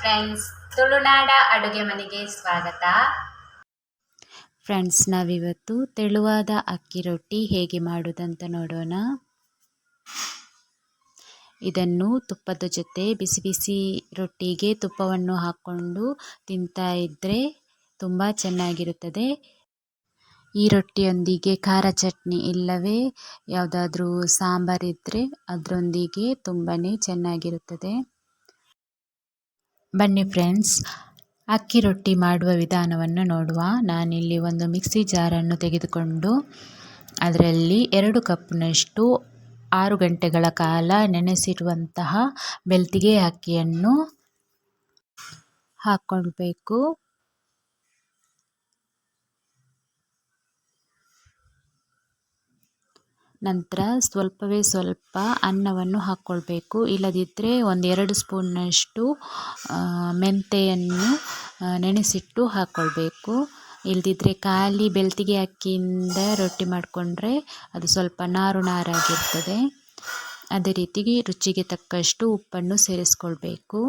Friends, ತುಳುನಾಡ ಅಡುಗೆ ಮನೆಗೆ ಸ್ವಾಗತ. ಫ್ರೆಂಡ್ಸ್, ನಾವಿವತ್ತು ತೆಳುವಾದ ಅಕ್ಕಿ ರೊಟ್ಟಿ ಹೇಗೆ ಮಾಡೋದಂತ ನೋಡೋಣ. ಇದನ್ನು ತುಪ್ಪದ ಜೊತೆ ಬಿಸಿ ಬಿಸಿ ರೊಟ್ಟಿಗೆ ತುಪ್ಪವನ್ನು ಹಾಕ್ಕೊಂಡು ತಿಂತಾ ಇದ್ದರೆ ತುಂಬ ಚೆನ್ನಾಗಿರುತ್ತದೆ. ಈ ರೊಟ್ಟಿಯೊಂದಿಗೆ ಖಾರ ಚಟ್ನಿ ಇಲ್ಲವೇ ಯಾವುದಾದ್ರೂ ಸಾಂಬಾರಿದ್ದರೆ ಅದರೊಂದಿಗೆ ತುಂಬಾ ಚೆನ್ನಾಗಿರುತ್ತದೆ. ಬನ್ನಿ ಫ್ರೆಂಡ್ಸ್, ಅಕ್ಕಿ ರೊಟ್ಟಿ ಮಾಡುವ ವಿಧಾನವನ್ನು ನೋಡುವ. ನಾನಿಲ್ಲಿ ಒಂದು ಮಿಕ್ಸಿ ಜಾರನ್ನು ತೆಗೆದುಕೊಂಡು ಅದರಲ್ಲಿ 2 ಕಪ್ನಷ್ಟು 6 ಗಂಟೆಗಳ ಕಾಲ ನೆನೆಸಿರುವಂತಹ ಬೆಳ್ತಿಗೆ ಅಕ್ಕಿಯನ್ನು ಹಾಕ್ಕೊಳ್ಬೇಕು. ನಂತರ ಸ್ವಲ್ಪವೇ ಸ್ವಲ್ಪ ಅನ್ನವನ್ನು ಹಾಕ್ಕೊಳ್ಬೇಕು. ಇಲ್ಲದಿದ್ದರೆ 1-2 ಸ್ಪೂನ್ನಷ್ಟು ಮೆಂತೆಯನ್ನು ನೆನೆಸಿಟ್ಟು ಹಾಕ್ಕೊಳ್ಬೇಕು. ಇಲ್ಲದಿದ್ದರೆ ಖಾಲಿ ಬೆಳ್ತಿಗೆ ಅಕ್ಕಿಯಿಂದ ರೊಟ್ಟಿ ಮಾಡಿಕೊಂಡ್ರೆ ಅದು ಸ್ವಲ್ಪ ನಾರು ನಾರಾಗಿರ್ತದೆ. ಅದೇ ರೀತಿ ರುಚಿಗೆ ತಕ್ಕಷ್ಟು ಉಪ್ಪನ್ನು ಸೇರಿಸ್ಕೊಳ್ಬೇಕು.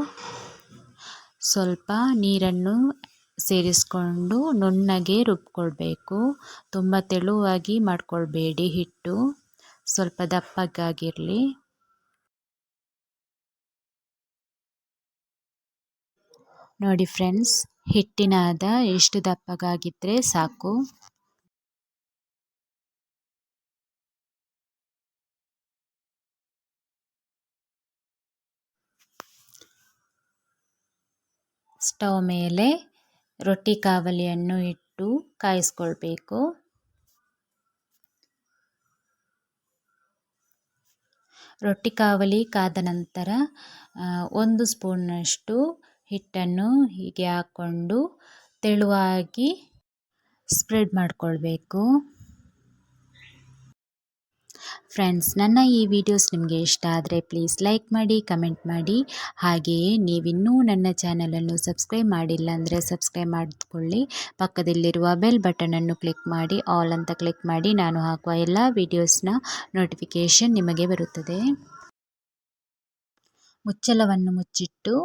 ಸ್ವಲ್ಪ ನೀರನ್ನು ಸೇರಿಸ್ಕೊಂಡು ನುಣ್ಣಗೆ ರುಬ್ಕೊಳ್ಬೇಕು. ತುಂಬ ತೆಳುವಾಗಿ ಮಾಡ್ಕೊಳ್ಬೇಡಿ, ಹಿಟ್ಟು ಸ್ವಲ್ಪ ದಪ್ಪಗಾಗಿರಲಿ. ನೋಡಿ ಫ್ರೆಂಡ್ಸ್, ಹಿಟ್ಟಿನಾದ ಎಷ್ಟು ದಪ್ಪಗಾಗಿದ್ದರೆ ಸಾಕು. ಸ್ಟವ್ ಮೇಲೆ ರೊಟ್ಟಿ ಕಾವಲಿಯನ್ನು ಇಟ್ಟು ಕಾಯಿಸ್ಕೊಳ್ಬೇಕು. ರೊಟ್ಟಿ ಕಾವಲಿ ಕಾದ ನಂತರ 1 ಸ್ಪೂನ್ನಷ್ಟು ಹಿಟ್ಟನ್ನು ಹೀಗೆ ಹಾಕ್ಕೊಂಡು ತೆಳುವಾಗಿ ಸ್ಪ್ರೆಡ್ ಮಾಡಿಕೊಳ್ಬೇಕು. ಫ್ರೆಂಡ್ಸ್, ನನ್ನ ಈ ವಿಡಿಯೋಸ್ ನಿಮಗೆ ಇಷ್ಟ ಆದರೆ ಪ್ಲೀಸ್ ಲೈಕ್ ಮಾಡಿ, ಕಮೆಂಟ್ ಮಾಡಿ. ಹಾಗೆಯೇ ನೀವಿನ್ನೂ ನನ್ನ ಚಾನಲನ್ನು ಸಬ್ಸ್ಕ್ರೈಬ್ ಮಾಡಿಲ್ಲ ಅಂದರೆ ಸಬ್ಸ್ಕ್ರೈಬ್ ಮಾಡಿಕೊಳ್ಳಿ. ಪಕ್ಕದಲ್ಲಿರುವ ಬೆಲ್ ಬಟನನ್ನು ಕ್ಲಿಕ್ ಮಾಡಿ, ಆಲ್ ಅಂತ ಕ್ಲಿಕ್ ಮಾಡಿ. ನಾನು ಹಾಕುವ ಎಲ್ಲ ವಿಡಿಯೋಸ್ನ ನೋಟಿಫಿಕೇಷನ್ ನಿಮಗೆ ಬರುತ್ತದೆ. ಮುಚ್ಚಳವನ್ನು ಮುಚ್ಚಿಟ್ಟು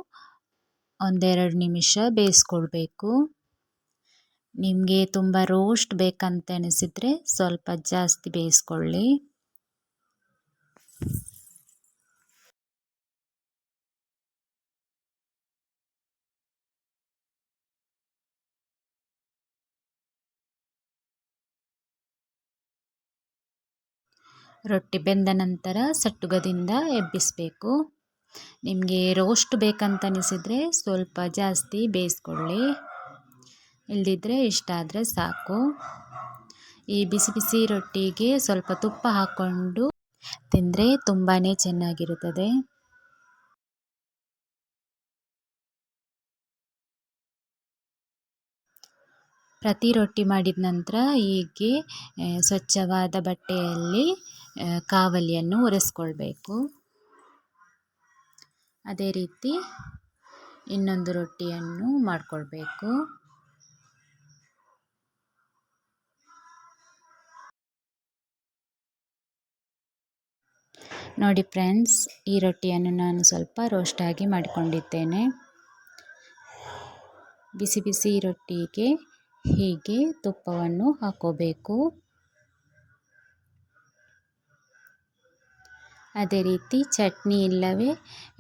1-2 ನಿಮಿಷ ಬೇಯಿಸ್ಕೊಳ್ಬೇಕು. ನಿಮಗೆ ತುಂಬ ರೋಸ್ಟ್ ಬೇಕಂತ ಅನಿಸಿದರೆ ಸ್ವಲ್ಪ ಜಾಸ್ತಿ ಬೇಯಿಸ್ಕೊಳ್ಳಿ. ರೊಟ್ಟಿ ಬೆಂದ ನಂತರ ಸಟ್ಟುಗದಿಂದ ಎಬ್ಬಿಸಬೇಕು. ನಿಮಗೆ ರೋಸ್ಟ್ ಬೇಕಂತ ಅನಿಸಿದರೆ ಸ್ವಲ್ಪ ಜಾಸ್ತಿ ಬೇಯಿಸ್ಕೊಳ್ಳಿ. ಇಲ್ಲದಿದ್ದರೆ ಇಷ್ಟ ಆದರೆ ಸಾಕು. ಈ ಬಿಸಿ ಬಿಸಿ ರೊಟ್ಟಿಗೆ ಸ್ವಲ್ಪ ತುಪ್ಪ ಹಾಕ್ಕೊಂಡು ತಿಂದರೆ ತುಂಬಾ ಚೆನ್ನಾಗಿರುತ್ತದೆ. ಪ್ರತಿ ರೊಟ್ಟಿ ಮಾಡಿದ ನಂತರ ಹೀಗೆ ಸ್ವಚ್ಛವಾದ ಬಟ್ಟೆಯಲ್ಲಿ ಕಾವಲಿಯನ್ನು ಒರೆಸ್ಕೊಳ್ಬೇಕು. ಅದೇ ರೀತಿ ಇನ್ನೊಂದು ರೊಟ್ಟಿಯನ್ನು ಮಾಡಿಕೊಳ್ಬೇಕು. ನೋಡಿ ಫ್ರೆಂಡ್ಸ್, ಈ ರೊಟ್ಟಿಯನ್ನು ನಾನು ಸ್ವಲ್ಪ ರೋಸ್ಟ್ ಆಗಿ ಮಾಡಿಕೊಂಡಿದ್ದೇನೆ. ಬಿಸಿ ಬಿಸಿ ರೊಟ್ಟಿಗೆ ಹೀಗೆ ತುಪ್ಪವನ್ನು ಹಾಕೋಬೇಕು. ಅದೇ ರೀತಿ ಚಟ್ನಿ ಇಲ್ಲವೇ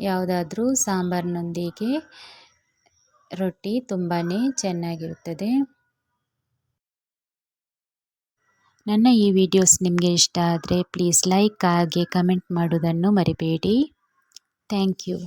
ಯಾವುದಾದ್ರೂ ಸಾಂಬಾರಿನೊಂದಿಗೆ ರೊಟ್ಟಿ ತುಂಬಾ ಚೆನ್ನಾಗಿರುತ್ತದೆ. ನನ್ನ ಈ ವಿಡಿಯೋಸ್ ನಿಮಗೆ ಇಷ್ಟ ಆದರೆ ಪ್ಲೀಸ್ ಲೈಕ್ ಹಾಗೆ ಕಮೆಂಟ್ ಮಾಡೋದನ್ನು ಮರಿಬೇಡಿ. Thank you.